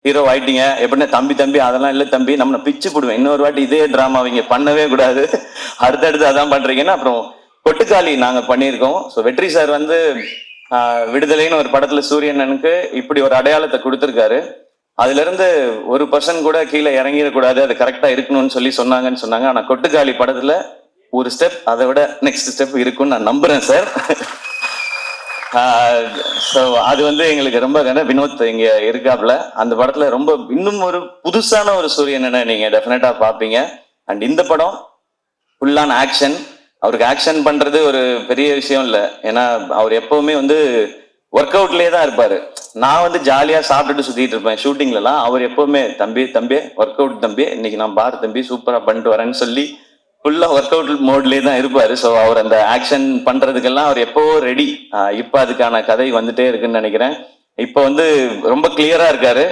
Hero ஆயிட்டீங்க எப்படின்னா தம்பி தம்பி அதெல்லாம் இல்லை தம்பி நம்ம பிச்சு போடுவேன், இன்னொரு வாட்டி இதே டிராமா அவங்க பண்ணவே கூடாது, அடுத்தடுத்து அதான் பண்றீங்கன்னா. அப்புறம் கொட்டுக்காளி நாங்க பண்ணியிருக்கோம். ஸோ வெற்றி சார் வந்து விடுதலைன்னு ஒரு படத்துல சூரியனனுக்கு இப்படி ஒரு அடையாளத்தை கொடுத்துருக்காரு. அதுல இருந்து ஒரு பர்சன் கூட கீழே இறங்கிடக்கூடாது, அது கரெக்டா இருக்கணும்னு சொன்னாங்கன்னு சொன்னாங்க. ஆனா கொட்டுக்காளி படத்துல ஒரு ஸ்டெப் அதை விட நெக்ஸ்ட் ஸ்டெப் இருக்குன்னு நான் நம்புறேன் சார். ஸோ அது வந்து எங்களுக்கு ரொம்ப வினோத் இங்க இருக்காப்ல அந்த படத்துல ரொம்ப இன்னும் ஒரு புதுசான ஒரு சூரியனை நீங்க டெஃபினட்டா பாப்பீங்க. அண்ட் இந்த படம் ஃபுல்லான ஆக்ஷன். அவருக்கு ஆக்ஷன் பண்றது ஒரு பெரிய விஷயம் இல்லை, ஏன்னா அவர் எப்பவுமே வந்து ஒர்க் அவுட்லயே தான் இருப்பாரு. நான் வந்து ஜாலியா சாப்பிட்டுட்டு சுத்திட்டு இருப்பேன் ஷூட்டிங்ல எல்லாம். அவர் எப்பவுமே தம்பி தம்பி ஒர்க் அவுட் தம்பி, இன்னைக்கு நான் பாரு தம்பி சூப்பரா பண்ணிட்டு வரேன்னு சொல்லி ஃபுல்லா ஒர்க் அவுட் மோட்லயே தான் இருப்பாரு. ஸோ அவர் அந்த ஆக்ஷன் பண்றதுக்கெல்லாம் அவர் எப்பவோ ரெடி. இப்ப அதுக்கான கதை வந்துட்டே இருக்குன்னு நினைக்கிறேன். இப்ப வந்து ரொம்ப கிளியரா இருக்காரு.